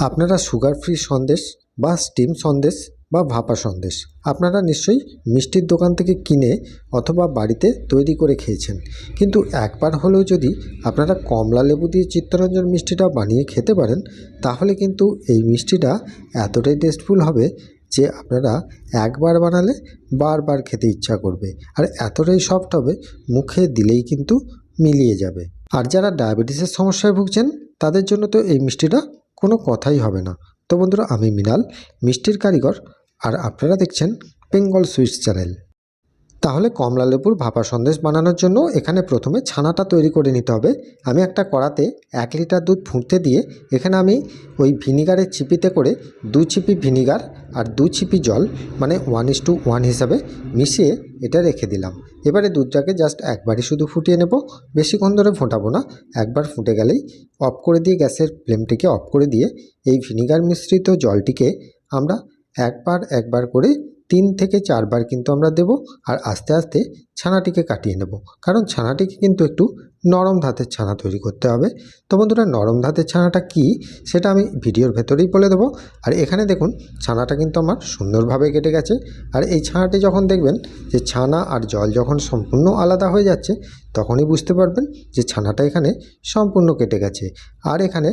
আপনারা sugar free Sandesh বা steam Sandesh বা ভাপা সন্দেশ আপনারা নিশ্চয়ই মিষ্টির দোকান থেকে কিনে অথবা বাড়িতে তৈরি করে খেয়েছেন, কিন্তু একবার হলেও যদি আপনারা কমলা লেবু দিয়ে চিত্তরঞ্জন মিষ্টিটা বানিয়ে খেতে পারেন, তাহলে কিন্তু এই মিষ্টিটা এতটাই টেস্টফুল হবে যে আপনারা একবার বানালে বারবার খেতে ইচ্ছা করবে, আর এতটাই সফট হবে মুখে দিলেই কিন্তু মিলিয়ে যাবে। আর যারা ডায়াবেটিসের সমস্যায় ভুগছেন তাদের জন্য তো এই মিষ্টিটা কোনো কথাই হবে না। তো বন্ধুরা, আমি মৃণাল, মিষ্টির কারিগর, আর আপনারা দেখছেন বেঙ্গল সুইটস চ্যানেল। তাহলে কমলা লেবুর ভাপা সন্দেশ বানানোর জন্য এখানে প্রথমে ছানাটা তৈরি করে নিতে হবে। আমি একটা কড়াতে 1 লিটার দুধ ফুটতে দিয়ে এখানে আমি ওই ভিনিগারের চিপিতে করে 2 চিপি ভিনিগার আর 2 চিপি জল, মানে 1:1 হিসাবে মিশিয়ে এটা রেখে দিলাম। এবারে দুধটাকে জাস্ট একবারই শুধু ফুটিয়ে নেব, বেশিক্ষণ ধরে ফোটাবো না। একবার ফুটে গেলেই অফ করে দিয়ে গ্যাসের ফ্লেমটিকে অফ করে দিয়ে এই ভিনিগার মিশ্রিত জলটিকে আমরা একবার করে 3 থেকে 4 বার কিন্তু আমরা দেব, আর আস্তে আস্তে ছানাটিকে কাটিয়ে নেব, কারণ ছানাটিকে কিন্তু একটু নরম ধাতের ছানা তৈরি করতে হবে। তো বন্ধুরা, নরম ধাতের ছানাটা কি সেটা আমি ভিডিওর ভেতরেই বলে দেবো। আর এখানে দেখুন ছানাটা কিন্তু আমার সুন্দরভাবে কেটে গেছে। আর এই ছানাটি যখন দেখবেন যে ছানা আর জল যখন সম্পূর্ণ আলাদা হয়ে যাচ্ছে, তখনই বুঝতে পারবেন যে ছানাটা এখানে সম্পূর্ণ কেটে গেছে। আর এখানে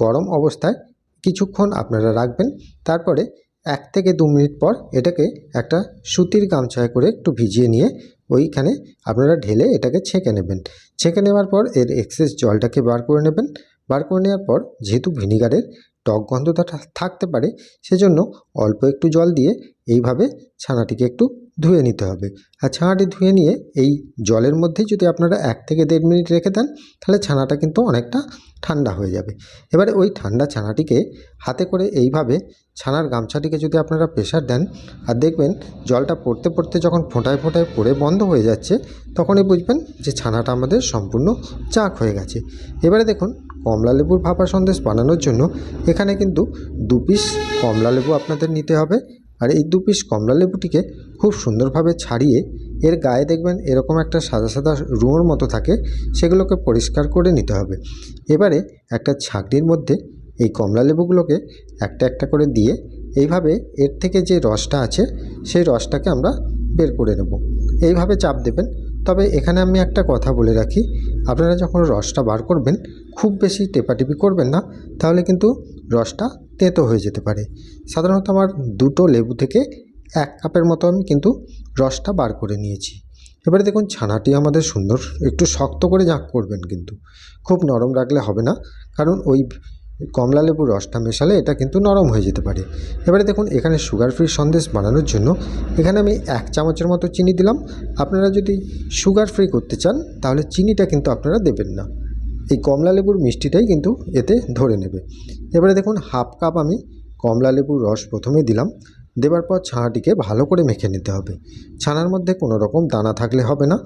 গরম অবস্থায় কিছুক্ষণ আপনারা রাখবেন, তারপরে 1 থেকে 2 মিনিট পর এটাকে একটা সুতির গামছায় করে একটু ভিজিয়ে নিয়ে ওইখানে আপনারা ঢেলে এটাকে ছেঁকে নেবেন। ছেঁকে নেওয়ার পর এর এক্সেস জলটাকে বার করে নেবেন। বার করে নেওয়ার পর যেহেতু ভিনিগারের টক গন্ধটা থাকতে পারে, সেজন্য অল্প একটু জল দিয়ে এইভাবে ছানাটিকে একটু ধুয়ে নিতে হবে। আর ছানাটি ধুয়ে নিয়ে এই জলের মধ্যে যদি আপনারা 1 থেকে 1.5 মিনিট রেখে দেন, তাহলে ছানাটা কিন্তু অনেকটা ঠান্ডা হয়ে যাবে। এবারে ওই ঠান্ডা ছানাটিকে হাতে করে এইভাবে ছানার গামছাটিকে যদি আপনারা প্রেসার দেন, আর দেখবেন জলটা পড়তে পড়তে যখন ফোঁটায় ফোঁটায় পড়ে বন্ধ হয়ে যাচ্ছে, তখনই বুঝবেন যে ছানাটা আমাদের সম্পূর্ণ চাক হয়ে গেছে। এবারে দেখুন, কমলা লেবুর ভাপা সন্দেশ বানানোর জন্য এখানে কিন্তু 2 পিস কমলা লেবু আপনাদের নিতে হবে। আর এই 2 পিস কমলা লেবুটিকে খুব সুন্দরভাবে ছাড়িয়ে এর গায়ে দেখবেন এরকম একটা সাদা সাদা রুঁয়োর মতো থাকে, সেগুলোকে পরিষ্কার করে নিতে হবে। এবারে একটা ছাঁকনির মধ্যে এই কমলা লেবুগুলোকে একটা একটা করে দিয়ে এইভাবে এর থেকে যে রসটা আছে সেই রসটাকে আমরা বের করে নেব। এইভাবে চাপ দেবেন। তবে এখানে আমি একটা কথা বলে রাখি, আপনারা যখন রসটা বার করবেন খুব বেশি টেপাটিপি করবেন না, তাহলে কিন্তু রসটা তেঁতো হয়ে যেতে পারে। সাধারণত আমার 2টো লেবু থেকে 1 কাপের মতো আমি কিন্তু রসটা বার করে নিয়েছি। এবারে দেখুন ছানাটি আমাদের সুন্দর একটু শক্ত করে জাঁক করবেন, কিন্তু খুব নরম রাখলে হবে না, কারণ ওই কমলা লেবুর রসটা মেশালে এটা কিন্তু নরম হয়ে যেতে পারে। এবারে দেখুন এখানে সুগার ফ্রি সন্দেশ বানানোর জন্য এখানে আমি 1 চামচের মতো চিনি দিলাম। আপনারা যদি সুগার ফ্রি করতে চান তাহলে চিনিটা কিন্তু আপনারা দেবেন না, এই কমলা লেবুর মিষ্টিটাই কিন্তু এতে ধরে নেবে। এবারে দেখুন 1/2 কাপ আমি কমলা লেবুর রস প্রথমে দিলাম। দেওয়ার পর ছানাটিকে ভালো করে মেখে নিতে হবে। ছানার মধ্যে কোনো রকম দানা থাকলে হবে না।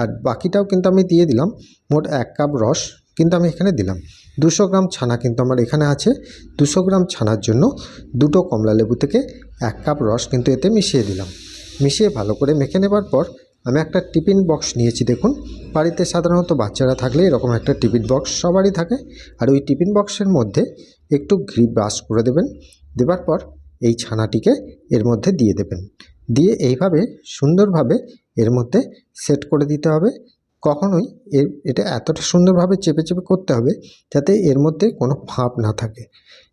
আর বাকিটাও কিন্তু আমি দিয়ে দিলাম। মোট 1 কাপ রস কিন্তু আমি এখানে দিলাম। 200 গ্রাম ছানা কিন্তু আমার এখানে আছে। 200 গ্রাম ছানার জন্য 2টো কমলা লেবু থেকে 1 কাপ রস কিন্তু এতে মিশিয়ে দিলাম। মিশিয়ে ভালো করে মেখে নেবার পর আমি একটা টিফিন বক্স নিয়েছি। দেখুন, বাড়িতে সাধারণত বাচ্চারা থাকলে এরকম একটা টিফিন বক্স সবারই থাকে। আর ওই টিফিন বক্সের মধ্যে একটু ঘি ব্রাশ করে দেবেন। দেবার পর এই ছানাটিকে এর মধ্যে দিয়ে দেবেন। দিয়ে এইভাবে সুন্দরভাবে এর মধ্যে সেট করে দিতে হবে। কখনোই এটা এতটা সুন্দরভাবে চেপে চেপে করতে হবে যাতে এর মধ্যে কোনো ফাঁপ না থাকে।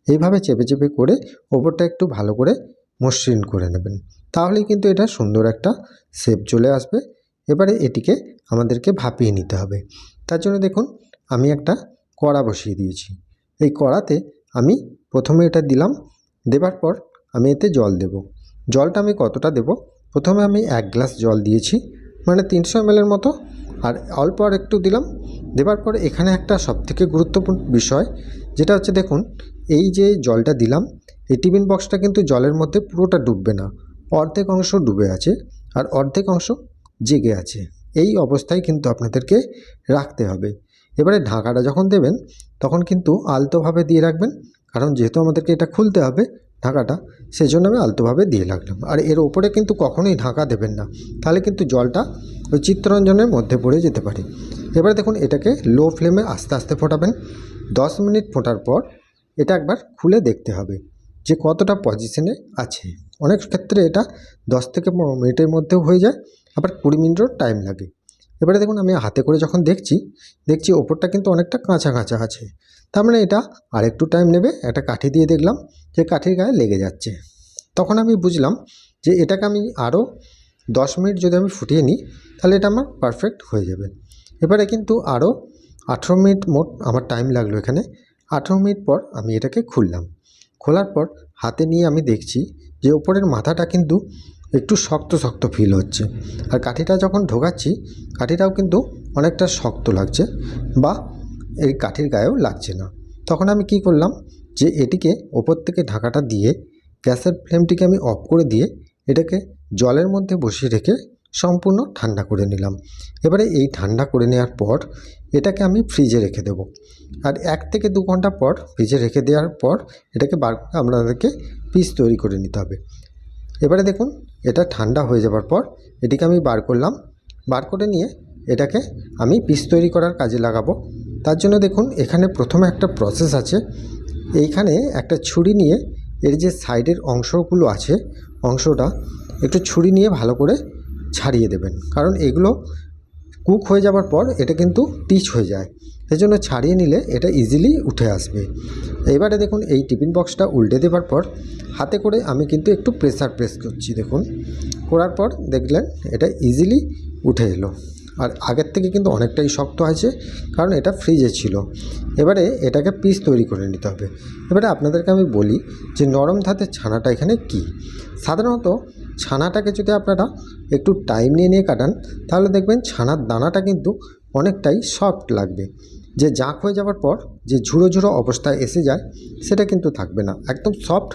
এইভাবে চেপে চেপে করে ওপরটা একটু ভালো করে মসৃণ করে নেবেন, তাহলেই কিন্তু এটা সুন্দর একটা শেপ চলে আসবে। এবারে এটিকে আমাদেরকে ভাপিয়ে নিতে হবে। তার জন্য দেখুন আমি একটা কড়া বসিয়ে দিয়েছি। এই কড়াতে আমি প্রথমে এটা দিলাম। দেবার পর আমি এতে জল দেব। জলটা আমি কতটা দেব, প্রথমে আমি 1 গ্লাস জল দিয়েছি, মানে 300 ml এর মতো। আর অল্প আর একটু দিলাম। দেবার পরে এখানে একটা সবথেকে গুরুত্বপূর্ণ বিষয় যেটা হচ্ছে, দেখুন এই যে জলটা দিলাম, এই টিফিন বক্সটা কিন্তু জলের মধ্যে পুরোটা ডুববে না, অর্ধেক অংশ ডুবে আছে আর অর্ধেক অংশ জেগে আছে। এই অবস্থায় কিন্তু আপনাদেরকে রাখতে হবে। এবারে ঢাকাটা যখন দেবেন তখন কিন্তু আলতোভাবে দিয়ে রাখবেন, কারণ যেহেতু আমাদেরকে এটা খুলতে হবে ঢাকাটা, সেজন্য আমি আলতোভাবে দিয়ে রাখলাম। আর এর ওপরে কিন্তু কখনোই ঢাকা দেবেন না, তাহলে কিন্তু জলটা ওই চিত্তরঞ্জনের মধ্যে পড়ে যেতে পারে। এবারে দেখুন এটাকে লো ফ্লেমে আস্তে আস্তে ফোটাবেন। 10 মিনিট ফোটার পর এটা একবার খুলে দেখতে হবে যে কতটা পজিশনে আছে। অনেক ক্ষেত্রে এটা 10 থেকে 15 মিনিটের মধ্যেও হয়ে যায়, আবার 20 মিনিটও টাইম লাগে। এবারে দেখুন আমি হাতে করে যখন দেখছি ওপরটা কিন্তু অনেকটা কাঁচা কাঁচা আছে, তার মানে এটা আরেকটু টাইম নেবে। একটা কাঠি দিয়ে দেখলাম যে কাঠির গায়ে লেগে যাচ্ছে, তখন আমি বুঝলাম যে এটাকে আমি আরও 10 মিনিট যদি আমি ফুটিয়ে নিই তাহলে এটা আমার পারফেক্ট হয়ে যাবে। এবারে কিন্তু আরও 18 মিনিট মোট আমার টাইম লাগলো এখানে। 18 মিনিট পর আমি এটাকে খুললাম। খোলার পর হাতে নিয়ে আমি দেখছি যে ওপরের মাথাটা কিন্তু একটু শক্ত শক্ত ফিল হচ্ছে, আর কাঠিটা যখন ঢোকাচ্ছি কাঠিটাও কিন্তু অনেকটা শক্ত লাগছে, বা এই কাঠির গায়েও লাগছে না। তখন আমি কি করলাম যে এটিকে ওপর থেকে ঢাকাটা দিয়ে গ্যাসের ফ্লেমটিকে আমি অফ করে দিয়ে এটাকে জলের মধ্যে বসিয়ে রেখে সম্পূর্ণ ঠান্ডা করে নিলাম। এবারে এই ঠান্ডা করে নেওয়ার পর এটাকে আমি ফ্রিজে রেখে দেবো, আর 1 থেকে 2 ঘন্টা পর ফ্রিজে রেখে দেওয়ার পর এটাকে আপনাদেরকে পিস তৈরি করে নিতে হবে। এবারে দেখুন এটা ঠান্ডা হয়ে যাবার পর এটিকে আমি বার করলাম। বার করে নিয়ে এটাকে আমি পিস তৈরি করার কাজে লাগাবো। তার জন্য দেখুন এখানে প্রথমে একটা প্রসেস আছে। এইখানে একটা ছুরি নিয়ে এর যে সাইডের অংশগুলো আছে অংশটা একটু ছুরি নিয়ে ভালো করে ছাড়িয়ে দেবেন, কারণ এগুলো কুক হয়ে যাবার পর এটা কিন্তু টিচ হয়ে যায়, সেই জন্য ছাড়িয়ে নিলে এটা ইজিলি উঠে আসবে। এবারে দেখুন এই টিফিন বক্সটা উল্টে দেওয়ার পর হাতে করে আমি কিন্তু একটু প্রেস করছি। দেখুন করার পর দেখলেন এটা ইজিলি উঠে এলো, আর আগের থেকে কিন্তু অনেকটাই শক্ত আছে, কারণ এটা ফ্রিজে ছিল। এবারে এটাকে পিস তৈরি করে নিতে হবে। এবারে আপনাদেরকে আমি বলি যে নরম ধাতের ছানাটা এখানে কি। সাধারণত ছানাটাকে যদি আপনারা একটু টাইম নিয়ে কাটান তাহলে দেখবেন ছানার দানাটা কিন্তু অনেকটাই সফট লাগবে, যে জাঁক হয়ে যাওয়ার পর যে ঝুড়ো ঝুড়ো অবস্থায় এসে যায় সেটা কিন্তু থাকবে না, একদম সফট,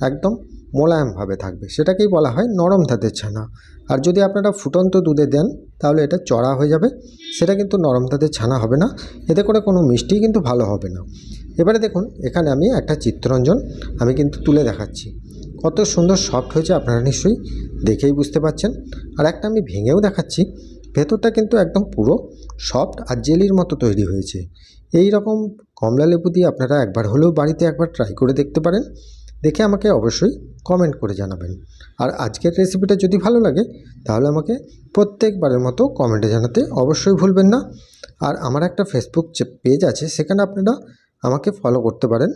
একদম মোলায়েমভাবে থাকবে। সেটাকেই বলা হয় নরম ধাতের ছানা। আর যদি আপনারা ফুটন্ত দুধে দেন তাহলে এটা চড়া হয়ে যাবে, সেটা কিন্তু নরম ধাতের ছানা হবে না, এতে করে কোনো মিষ্টি কিন্তু ভালো হবে না। এবারে দেখুন এখানে আমি একটা চিত্তরঞ্জন আমি কিন্তু তুলে দেখাচ্ছি, কত সুন্দর সফট হয়েছে আপনারা নিশ্চয়ই দেখেই বুঝতে পারছেন। আর একটা আমি ভেঙেও দেখাচ্ছি, ভেতরটা কিন্তু একদম পুরো সফট আর জেলির মতো তৈরি হয়েছে। এই রকম কমলা লেবু দিয়ে আপনারা একবার হলেও বাড়িতে একবার ট্রাই করে দেখতে পারেন, দেখে আমাকে অবশ্যই কমেন্ট করে জানাবেন। আর আজকের রেসিপিটা যদি ভালো লাগে তাহলে আমাকে প্রত্যেকবারের মতো কমেন্টে জানাতে অবশ্যই ভুলবেন না। আর আমার একটা ফেসবুক পেজ আছে, সেখানে আপনারা আমাকে ফলো করতে পারেন।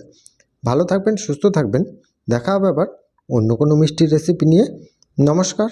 ভালো থাকবেন, সুস্থ থাকবেন, দেখা হবে আবার অন্য কোনো মিষ্টির রেসিপি নিয়ে। নমস্কার।